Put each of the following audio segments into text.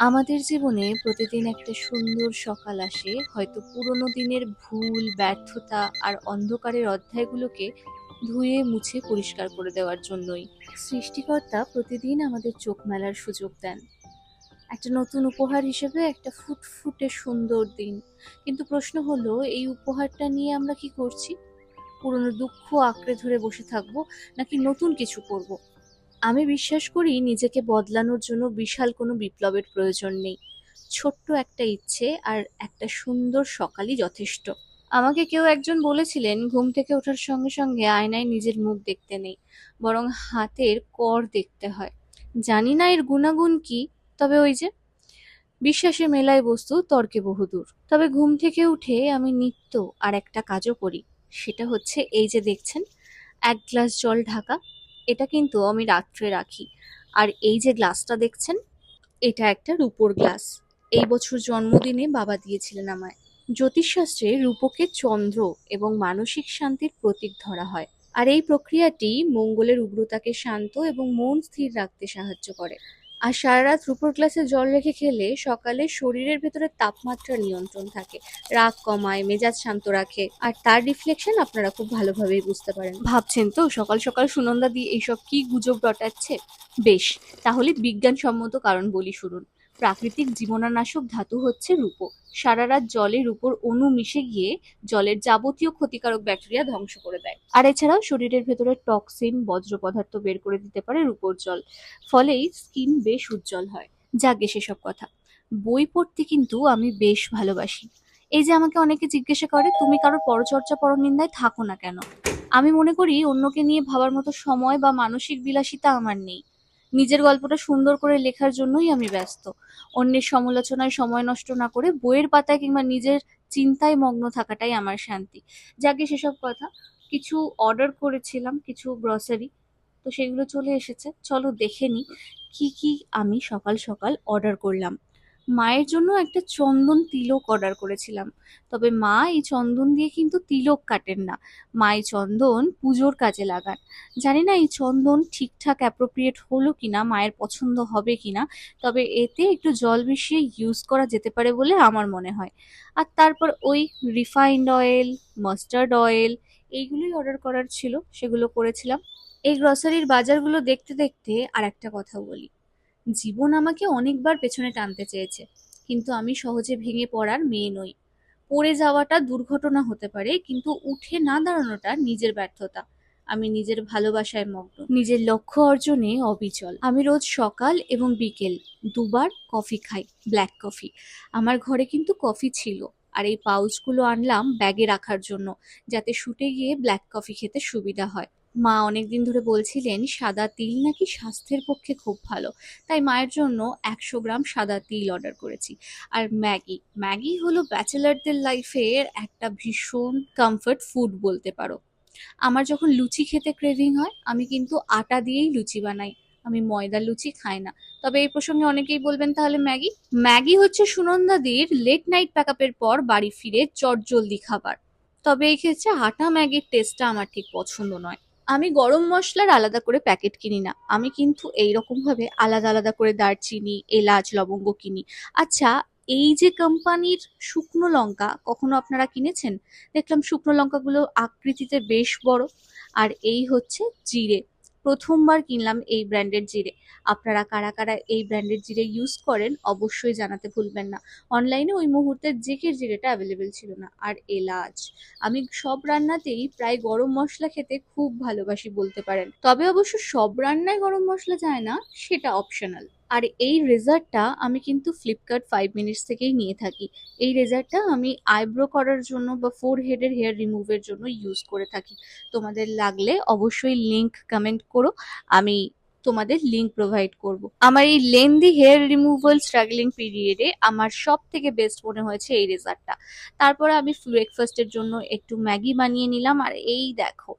আমাদের জীবনে প্রতিদিন একটা সুন্দর সকাল আসে, হয়তো পুরোনো দিনের ভুল, ব্যর্থতা আর অন্ধকারের অধ্যায়গুলোকে ধুয়ে মুছে পরিষ্কার করে দেওয়ার জন্যই। সৃষ্টিকর্তা প্রতিদিন আমাদের চোখ মেলার সুযোগ দেন, একটা নতুন উপহার হিসেবে একটা ফুটফুটে সুন্দর দিন। কিন্তু প্রশ্ন হলো, এই উপহারটা নিয়ে আমরা কি করছি? পুরনো দুঃখ আঁকড়ে ধরে বসে থাকবো, নাকি নতুন কিছু করব? আমি বিশ্বাস করি, নিজেকে বদলানোর জন্য বিশাল কোনো বিপ্লবের প্রয়োজন নেই। ছোট্ট একটা ইচ্ছে আর একটা সুন্দর সকালই যথেষ্ট। আমাকে কেউ একজন বলেছিলেন, ঘুম থেকে ওঠার সঙ্গে সঙ্গে আয়নায় নিজের মুখ দেখতে নেই, বরং হাতের কর দেখতে হয়। জানি না এর গুণাগুণ কি, তবে ওই যে, বিশ্বাসে মেলায় বস্তু তর্কে বহুদূর। তবে ঘুম থেকে উঠে আমি নিত্য আর একটা কাজও করি। সেটা হচ্ছে এই যে দেখছেন, এক গ্লাস জল ঢাকা। এটা কিন্তু আমি রাত্রে রাখি। আর এই যে গ্লাসটা দেখছেন, এটা একটা রূপোর গ্লাস। এই বছর জন্মদিনে বাবা দিয়েছিলেন আমায়। জ্যোতিষশাস্ত্রে রূপকে চন্দ্র এবং মানসিক শান্তির প্রতীক ধরা হয়। আর এই প্রক্রিয়াটি মঙ্গলের উগ্রতাকে শান্ত এবং মন স্থির রাখতে সাহায্য করে। আর সারা রাত রূপোর গ্লাসে জল রেখে খেলে সকালে শরীরের ভেতরে তাপমাত্রা নিয়ন্ত্রণ থাকে, রাগ কমায়, মেজাজ শান্ত রাখে, আর তার রিফ্লেকশন আপনারা খুব ভালোভাবেই বুঝতে পারেন। ভাবছেন তো সকাল সকাল সুনন্দা দি এইসব কি গুজব রটাচ্ছে? বেশ, তাহলে বিজ্ঞানসম্মত কারণ বলি, শুনুন। প্রাকৃতিক জীবাণুনাশক ধাতু হচ্ছে রূপো। সারা রাত জলে রূপোর অণু মিশে গিয়ে জলের যাবতীয় ক্ষতিকারক ব্যাকটেরিয়া ধ্বংস করে দেয়। আর এছাড়াও শরীরের ভেতরে টক্সিন, বজ্র পদার্থ বের করে দিতে পারে রূপোর জল। ফলেই স্কিন বেশ উজ্জ্বল হয়। যাকগে সেসব কথা। বই পড়তে কিন্তু আমি বেশ ভালোবাসি। এই যে আমাকে অনেকে জিজ্ঞাসা করে, তুমি কারোর পরচর্চা পরনিন্দায় থাকো না কেন? আমি মনে করি, অন্যকে নিয়ে ভাবার মতো সময় বা মানসিক বিলাসিতা আমার নেই। নিজের গল্পটা সুন্দর করে লেখার জন্যই আমি ব্যস্ত। অন্যের সমালোচনায় সময় নষ্ট না করে বইয়ের পাতায় কিংবা নিজের চিন্তায় মগ্ন থাকাটাই আমার শান্তি। যাকে সেসব কথা। কিছু অর্ডার করেছিলাম, কিছু গ্রসারি, তো সেগুলো চলে এসেছে। চলো দেখে নি কি কি আমি সকাল সকাল অর্ডার করলাম। মায়ের জন্য একটা চন্দন তিলক অর্ডার করেছিলাম। তবে মা এই চন্দন দিয়ে কিন্তু তিলক কাটেন না, মা এই চন্দন পুজোর কাজে লাগান। জানি না এই চন্দন ঠিকঠাক অ্যাপ্রোপ্রিয়েট হলো কিনা, মায়ের পছন্দ হবে কিনা, তবে এতে একটু জল মিশিয়ে ইউজ করা যেতে পারে বলে আমার মনে হয়। আর তারপর ওই রিফাইন্ড অয়েল, মাস্টার্ড অয়েল, এইগুলোই অর্ডার করার ছিল, সেগুলো করেছিলাম। এই গ্রসারির বাজারগুলো দেখতে দেখতে আর একটা কথা বলি। জীবন আমাকে অনেকবার পেছনে টানতে চেয়েছে, কিন্তু আমি সহজে ভেঙে পড়ার মেয়ে নই। পড়ে যাওয়াটা দুর্ঘটনা হতে পারে, কিন্তু উঠে না দাঁড়ানোটা নিজের ব্যর্থতা। আমি নিজের ভালোবাসায় মগ্ন, নিজের লক্ষ্য অর্জনে অবিচল। আমি রোজ সকাল এবং বিকেল দুবার কফি খাই, ব্ল্যাক কফি। আমার ঘরে কিন্তু কফি ছিল, আর এই পাউচগুলো আনলাম ব্যাগে রাখার জন্য, যাতে শুটে গিয়ে ব্ল্যাক কফি খেতে সুবিধা হয়। মা অনেকদিন ধরে বলছিলেন সাদা তিল নাকি স্বাস্থ্যের পক্ষে খুব ভালো, তাই মায়ের জন্য 100 গ্রাম সাদা তিল অর্ডার করেছি। আর ম্যাগি, ম্যাগি হলো ব্যাচেলারদের লাইফের একটা ভীষণ কমফর্ট ফুড বলতে পারো। আমার যখন লুচি খেতে ক্রেভিং হয়, আমি কিন্তু আটা দিয়েই লুচি বানাই। আমি ময়দার লুচি খাই না। তবে এই প্রসঙ্গে অনেকেই বলবেন, তাহলে ম্যাগি? ম্যাগি হচ্ছে সুনন্দাদির লেট নাইট প্যাকআপের পর বাড়ি ফিরে চটজলদি খাবার। তবে এই ক্ষেত্রে আটা ম্যাগির টেস্টটা আমার ঠিক পছন্দ নয়। আমি গরম মশলার আলাদা করে প্যাকেট কিনি না, আমি কিন্তু এইরকম ভাবে আলাদা আলাদা করে দারচিনি, এলাচ, লবঙ্গ কিনি। আচ্ছা, এই যে কোম্পানির শুকনো লঙ্কা, কখনো আপনারা কিনেছেন? দেখলাম শুকনো লঙ্কাগুলো আকৃতিতে বেশ বড়। আর এই হচ্ছে জিরে। প্রথমবার কিনলাম এই ব্র্যান্ডের জিরে। আপনারা কারা কারা এই ব্র্যান্ডের জিরে ইউজ করেন অবশ্যই জানাতে ভুলবেন না। অনলাইনে ওই মুহূর্তে জেকের জিরেটা অ্যাভেলেবেল ছিল না। আর এলাচ, আমি সব রান্নাতেই প্রায় গরম মশলা খেতে খুব ভালোবাসি বলতে পারেন। তবে অবশ্য সব রান্নায় গরম মশলা যায় না, সেটা অপশনাল। আর এই রেজারটা আমি কিন্তু ফ্লিপকার্ট 5 মিনিটস থেকেই নিয়ে থাকি। এই রেজারটা আমি আইব্রো করার জন্য বা ফোর হেডের হেয়ার রিমুভের জন্য ইউজ করে থাকি। তোমাদের লাগলে অবশ্যই লিংক কমেন্ট করো, আমি তোমাদের লিংক প্রোভাইড করব। আমার এই লেন্দি হেয়ার রিমুভাল স্ট্রাগলিং পিরিয়ডে আমার সব থেকে বেস্ট মনে হয়েছে এই রেজারটা। তারপরে আমি ব্রেকফাস্টের জন্য একটু ম্যাগি বানিয়ে নিলাম। আর এই দেখো,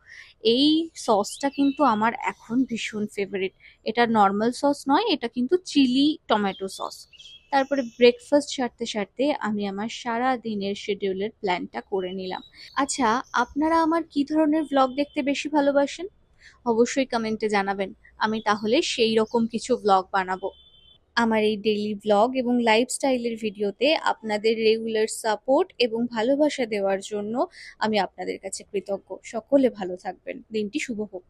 এই সসটা কিন্তু আমার এখন ভীষণ ফেভারিট। এটা নর্মাল সস নয়, এটা কিন্তু চিলি টমেটো সস। তারপরে ব্রেকফাস্ট সারতে সারতে আমি আমার সারা দিনের শিডিউলের প্ল্যানটা করে নিলাম। আচ্ছা, আপনারা আমার কি ধরনের ভ্লগ দেখতে বেশি ভালোবাসেন? অবশ্যই কমেন্টে জানাবেন, আমি তাহলে সেই রকম কিছু ভ্লগ বানাবো। আমার এই ডেইলি ব্লগ এবং লাইফস্টাইলের ভিডিওতে আপনাদের রেগুলার সাপোর্ট এবং ভালোবাসা দেওয়ার জন্য আমি আপনাদের কাছে কৃতজ্ঞ। সকলে ভালো থাকবেন, দিনটি শুভ হোক।